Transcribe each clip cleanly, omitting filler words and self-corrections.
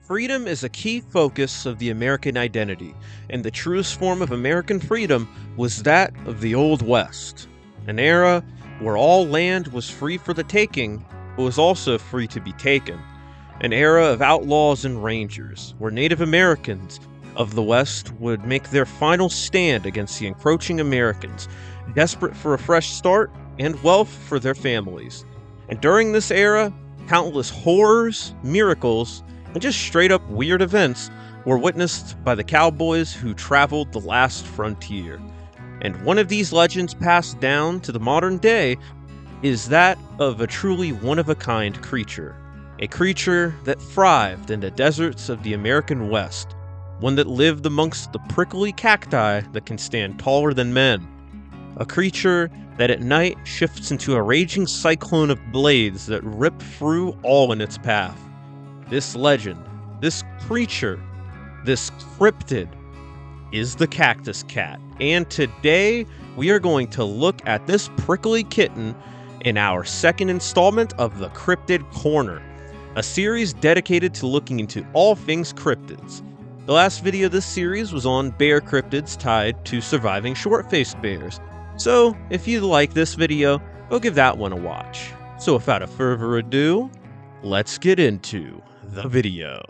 Freedom is a key focus of the American identity, and the truest form of American freedom was that of the Old West, an era where all land was free for the taking, but was also free to be taken, an era of outlaws and rangers, where Native Americans of the West would make their final stand against the encroaching Americans, desperate for a fresh start and wealth for their families. And during this era, countless horrors, miracles, and just straight up weird events were witnessed by the Cowboys who traveled the last frontier. And one of these legends passed down to the modern day is that of a truly one-of-a-kind creature. A creature that thrived in the deserts of the American West, one that lived amongst the prickly cacti that can stand taller than men. A creature that at night shifts into a raging cyclone of blades that rip through all in its path. This legend, this creature, this cryptid, is the Cactus Cat. And today, we are going to look at this prickly kitten in our second installment of the Cryptid Corner, a series dedicated to looking into all things cryptids. The last video of this series was on bear cryptids tied to surviving short-faced bears. So, if you like this video, go give that one a watch. So without a further ado, let's get into the video.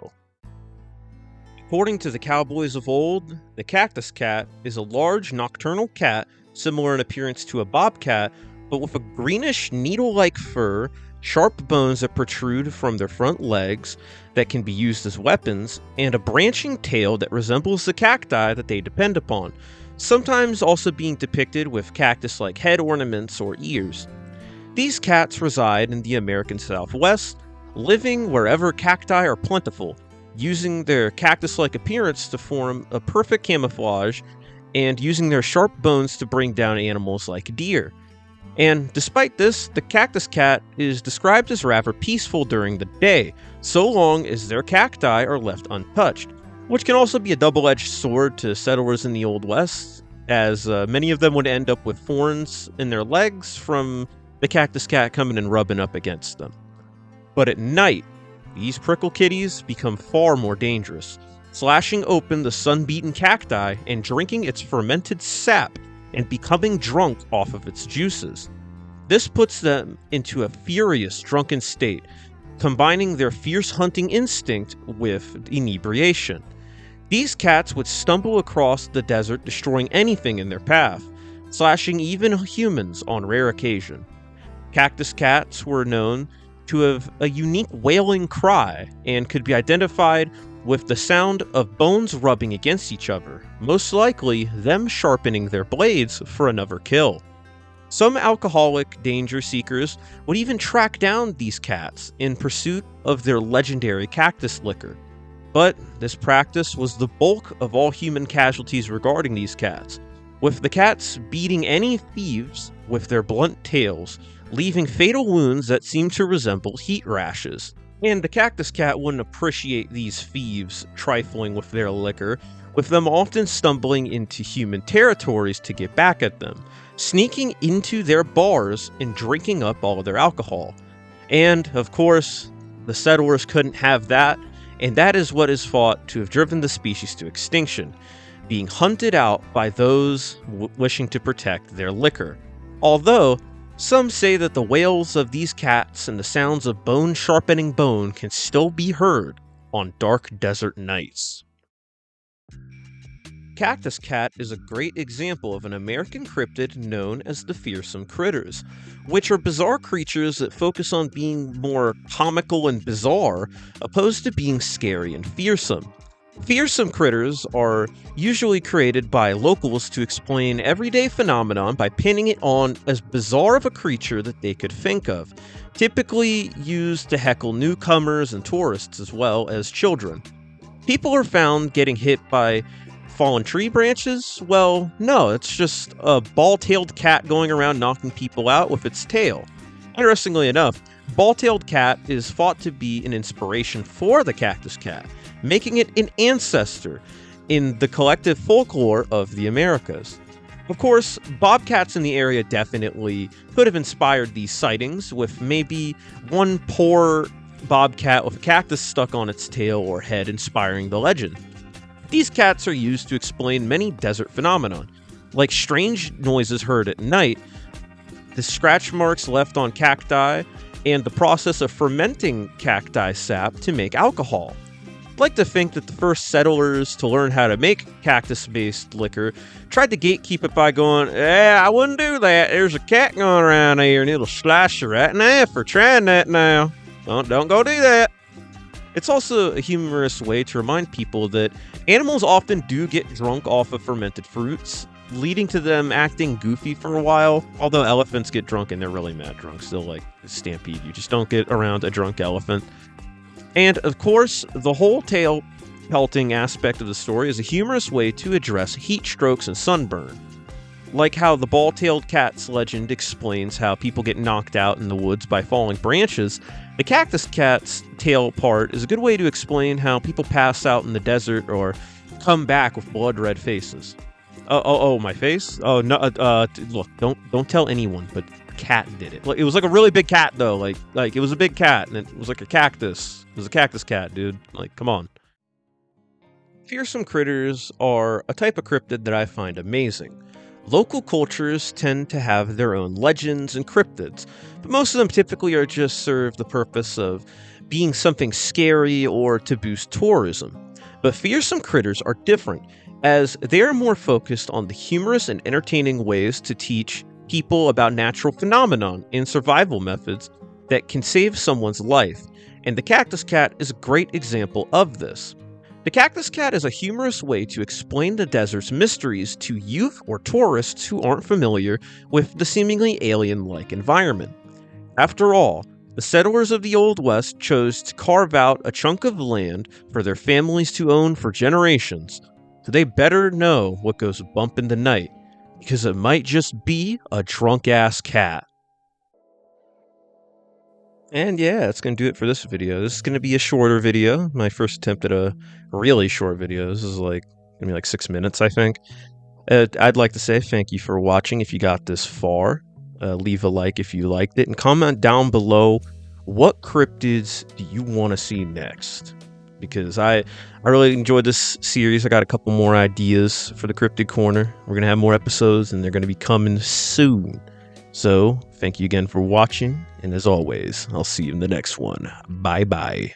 According to the Cowboys of old, the Cactus Cat is a large nocturnal cat similar in appearance to a bobcat, but with a greenish needle-like fur, sharp bones that protrude from their front legs that can be used as weapons, and a branching tail that resembles the cacti that they depend upon, sometimes also being depicted with cactus-like head ornaments or ears. These cats reside in the American Southwest, living wherever cacti are plentiful, using their cactus-like appearance to form a perfect camouflage, and using their sharp bones to bring down animals like deer. And despite this, the Cactus Cat is described as rather peaceful during the day, so long as their cacti are left untouched, which can also be a double-edged sword to settlers in the Old West, as many of them would end up with thorns in their legs from the Cactus Cat coming and rubbing up against them. But at night, these prickle kitties become far more dangerous, slashing open the sun-beaten cacti and drinking its fermented sap and becoming drunk off of its juices. This puts them into a furious drunken state, combining their fierce hunting instinct with inebriation. These cats would stumble across the desert, destroying anything in their path, slashing even humans on rare occasion. Cactus cats were known to have a unique wailing cry and could be identified with the sound of bones rubbing against each other, most likely them sharpening their blades for another kill. Some alcoholic danger seekers would even track down these cats in pursuit of their legendary cactus liquor. But this practice was the bulk of all human casualties regarding these cats, with the cats beating any thieves with their blunt tails, leaving fatal wounds that seem to resemble heat rashes. And the Cactus Cat wouldn't appreciate these thieves trifling with their liquor, with them often stumbling into human territories to get back at them, sneaking into their bars and drinking up all of their alcohol. And, of course, the settlers couldn't have that, and that is what is thought to have driven the species to extinction, being hunted out by those wishing to protect their liquor. Although, some say that the wails of these cats and the sounds of bone sharpening bone can still be heard on dark desert nights. Cactus Cat is a great example of an American cryptid known as the Fearsome Critters, which are bizarre creatures that focus on being more comical and bizarre, opposed to being scary and fearsome. Fearsome critters are usually created by locals to explain everyday phenomenon by pinning it on as bizarre of a creature that they could think of, typically used to heckle newcomers and tourists as well as children. People are found getting hit by fallen tree branches? Well, no, it's just a ball-tailed cat going around knocking people out with its tail. Interestingly enough, ball-tailed cat is thought to be an inspiration for the Cactus Cat, making it an ancestor in the collective folklore of the Americas. Of course, bobcats in the area definitely could have inspired these sightings, with maybe one poor bobcat with a cactus stuck on its tail or head, inspiring the legend. These cats are used to explain many desert phenomena, like strange noises heard at night, the scratch marks left on cacti, and the process of fermenting cacti sap to make alcohol. I'd like to think that the first settlers to learn how to make cactus-based liquor tried to gatekeep it by going, I wouldn't do that. There's a cat going around here and it'll slash you right in half for trying that now. Don't go do that. It's also a humorous way to remind people that animals often do get drunk off of fermented fruits, leading to them acting goofy for a while. Although elephants get drunk and they're really mad drunk, still like stampede. You just don't get around a drunk elephant. And of course, the whole tail pelting aspect of the story is a humorous way to address heat strokes and sunburn. Like how the ball-tailed cat's legend explains how people get knocked out in the woods by falling branches, the cactus cat's tail part is a good way to explain how people pass out in the desert or come back with blood-red faces. Oh, my face? Oh, no, look, don't tell anyone, but cat did it. It was like a really big cat, though. Like it was a big cat, and it was like a cactus. It was a cactus cat, dude. Like, come on. Fearsome critters are a type of cryptid that I find amazing. Local cultures tend to have their own legends and cryptids, but most of them typically are just serve the purpose of being something scary or to boost tourism. But fearsome critters are different, as they are more focused on the humorous and entertaining ways to teach people about natural phenomenon and survival methods that can save someone's life, and the Cactus Cat is a great example of this. The Cactus Cat is a humorous way to explain the desert's mysteries to youth or tourists who aren't familiar with the seemingly alien-like environment. After all, the settlers of the Old West chose to carve out a chunk of land for their families to own for generations, so they better know what goes bump in the night, because it might just be a drunk-ass cat. And yeah, that's going to do it for this video. This is going to be a shorter video. My first attempt at a really short video. This is going to be like 6 minutes, I think. I'd like to say thank you for watching if you got this far. Leave a like if you liked it, and comment down below what cryptids do you want to see next. Because I really enjoyed this series. I got a couple more ideas for the Cryptid Corner. We're going to have more episodes, and they're going to be coming soon. So, thank you again for watching, and as always, I'll see you in the next one. Bye-bye.